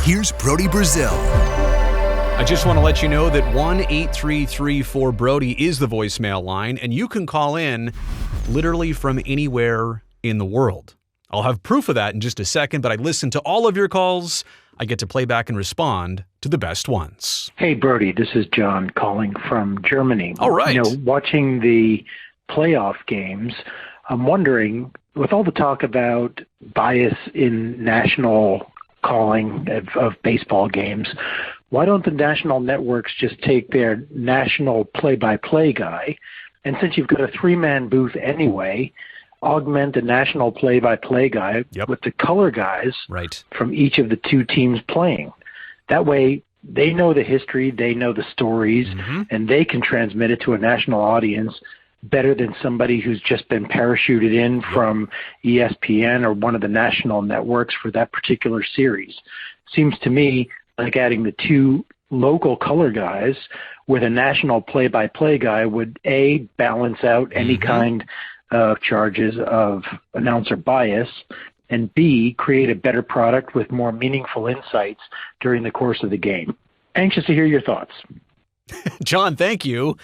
Here's Brody Brazil. I just want to let you know that 1-833-4-BRODY is the voicemail line, and you can call in literally from anywhere in the world. I'll have proof of that in just a second, but I listen to all of your calls. I get to play back and respond to the best ones. Hey, Brody, this is John calling from Germany. All right. Watching the playoff games, I'm wondering, with all the talk about bias in national calling of baseball games, why don't the national networks just take their national play-by-play guy, and since you've got a three-man booth anyway, augment the national play-by-play guy with the color guys from each of the two teams playing. That way, they know the history, they know the stories, and they can transmit it to a national audience better than somebody who's just been parachuted in from ESPN or one of the national networks for that particular series. Seems to me like adding the two local color guys with a national play-by-play guy would, A, balance out any kind of charges of announcer bias, and B, create a better product with more meaningful insights during the course of the game. Anxious to hear your thoughts. John, thank you.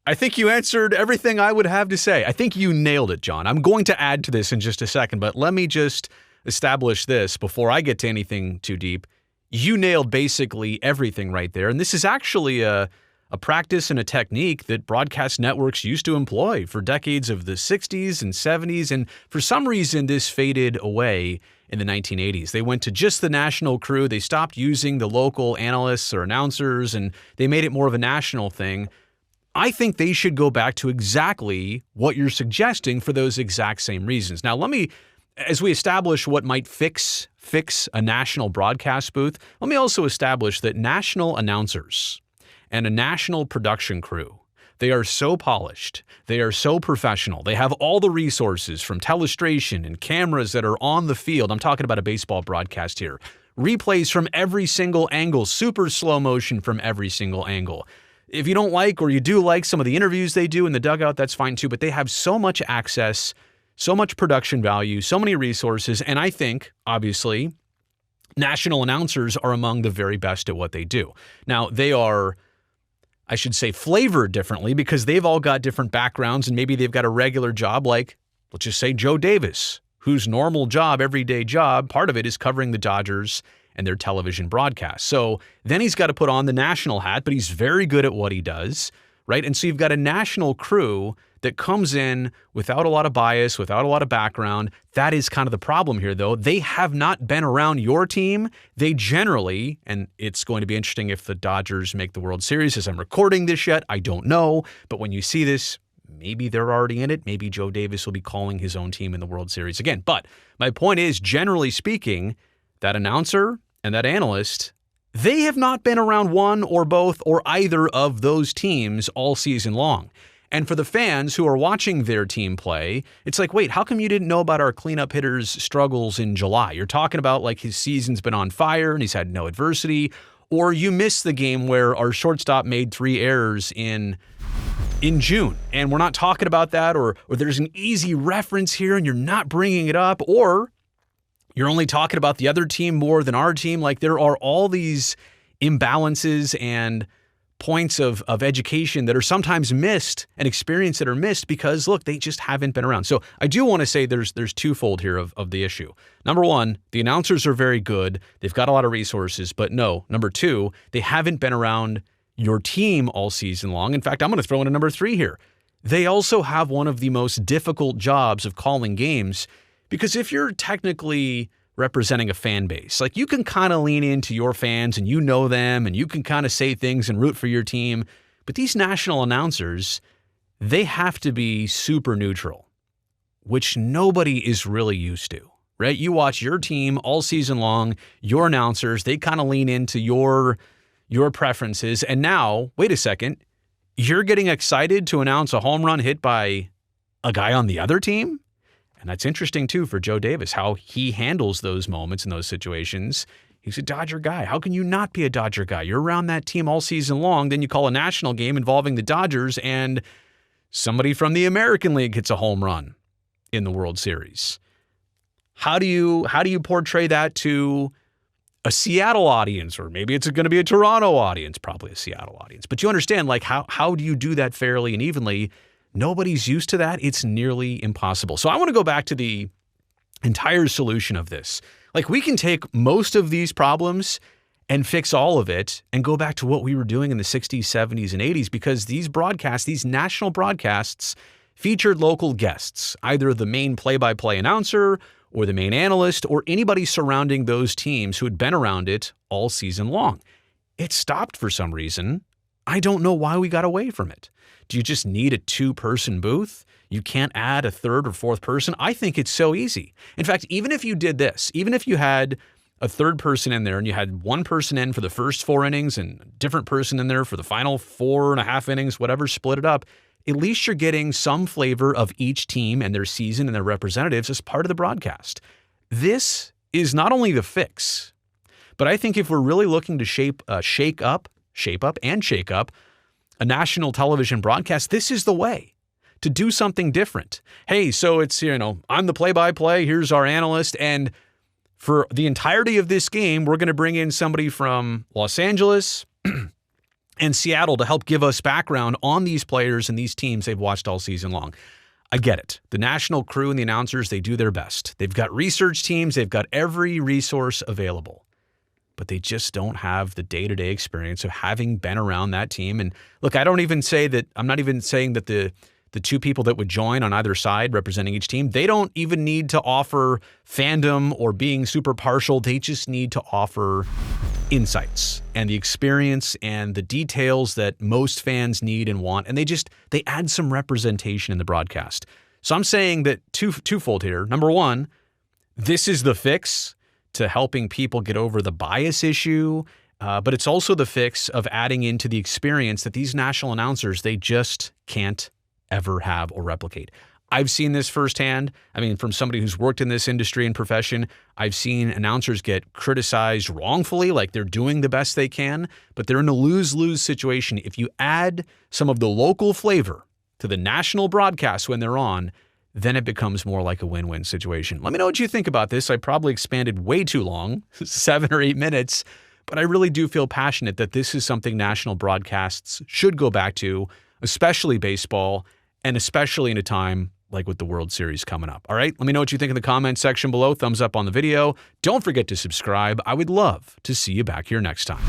I think you answered everything I would have to say. I think you nailed it, John. I'm going to add to this in just a second, but let me just establish this before I get to anything too deep. You nailed basically everything right there, and this is actually a practice and a technique that broadcast networks used to employ for decades of the 60s and 70s, and for some reason this faded away in the 1980s. They went to just the national crew. They stopped using the local analysts or announcers, and they made it more of a national thing. I think they should go back to exactly what you're suggesting for those exact same reasons. Now, let me, as we establish what might fix a national broadcast booth, let me also establish that national announcers and a national production crew, they are so polished, they are so professional, they have all the resources from telestration and cameras that are on the field. I'm talking about a baseball broadcast here. Replays from every single angle, super slow motion from every single angle. If you don't like or you do like some of the interviews they do in the dugout, that's fine too, but they have so much access, so much production value, so many resources, and I think, obviously, national announcers are among the very best at what they do. Now, they are, I should say, flavored differently because they've all got different backgrounds, and maybe they've got a regular job like, let's just say, Joe Davis, whose normal job, everyday job, part of it is covering the Dodgers and their television broadcast. So then he's got to put on the national hat, but he's very good at what he does, right? And so you've got a national crew that comes in without a lot of bias, without a lot of background. That is kind of the problem here, though. They have not been around your team. They generally, and it's going to be interesting if the Dodgers make the World Series as I'm recording this yet, I don't know. But when you see this, maybe they're already in it. Maybe Joe Davis will be calling his own team in the World Series again. But my point is, generally speaking, that announcer and that analyst, they have not been around one or both or either of those teams all season long. And for the fans who are watching their team play, it's like, wait, how come you didn't know about our cleanup hitter's struggles in July? You're talking about like his season's been on fire and he's had no adversity, or you missed the game where our shortstop made 3 errors in June, and we're not talking about that, or there's an easy reference here and you're not bringing it up, or you're only talking about the other team more than our team. Like, there are all these imbalances and points of education that are sometimes missed and experience that are missed because, look, they just haven't been around. So I do want to say there's twofold here of the issue. Number one, the announcers are very good. They've got a lot of resources, but no. Number two, they haven't been around your team all season long. In fact, I'm going to throw in a number 3 here. They also have one of the most difficult jobs of calling games, because if you're technically representing a fan base, like, you can kind of lean into your fans and you know them and you can kind of say things and root for your team. But these national announcers, they have to be super neutral, which nobody is really used to, right? You watch your team all season long, your announcers, they kind of lean into your preferences. And now, wait a second, you're getting excited to announce a home run hit by a guy on the other team? And that's interesting, too, for Joe Davis, how he handles those moments and those situations. He's a Dodger guy. How can you not be a Dodger guy? You're around that team all season long. Then you call a national game involving the Dodgers and somebody from the American League hits a home run in the World Series. How do you portray that to a Seattle audience, or maybe it's going to be a Toronto audience, probably a Seattle audience. But you understand, like, how do you do that fairly and evenly? Nobody's used to that. It's nearly impossible. So I want to go back to the entire solution of this. Like, we can take most of these problems and fix all of it and go back to what we were doing in the 60s, 70s, and 80s, because these broadcasts, these national broadcasts, featured local guests, either the main play-by-play announcer or the main analyst or anybody surrounding those teams who had been around it all season long. It stopped for some reason. I don't know why we got away from it. Do you just need a 2-person booth? You can't add a 3rd or 4th person? I think it's so easy. In fact, even if you did this, even if you had a 3rd person in there and you had 1 person in for the first 4 innings and a different person in there for the final 4.5 innings, whatever, split it up, at least you're getting some flavor of each team and their season and their representatives as part of the broadcast. This is not only the fix, but I think if we're really looking to shake up a national television broadcast, this is the way to do something different. Hey, so it's, I'm the play-by-play, here's our analyst, and for the entirety of this game, we're going to bring in somebody from Los Angeles and Seattle to help give us background on these players and these teams they've watched all season long. I get it. The national crew and the announcers, they do their best. They've got research teams. They've got every resource available. But they just don't have the day-to-day experience of having been around that team. And look, I'm not even saying that the 2 people that would join on either side representing each team, they don't even need to offer fandom or being super partial. They just need to offer insights and the experience and the details that most fans need and want. And they add some representation in the broadcast. So I'm saying that twofold here. Number one, this is the fix to helping people get over the bias issue. But it's also the fix of adding into the experience that these national announcers, they just can't ever have or replicate. I've seen this firsthand. I mean, from somebody who's worked in this industry and profession, I've seen announcers get criticized wrongfully, like they're doing the best they can, but they're in a lose-lose situation. If you add some of the local flavor to the national broadcast when they're on, then it becomes more like a win-win situation. Let me know what you think about this. I probably expanded way too long, 7 or 8 minutes, but I really do feel passionate that this is something national broadcasts should go back to, especially baseball, and especially in a time like with the World Series coming up. All right, let me know what you think in the comments section below. Thumbs up on the video. Don't forget to subscribe. I would love to see you back here next time.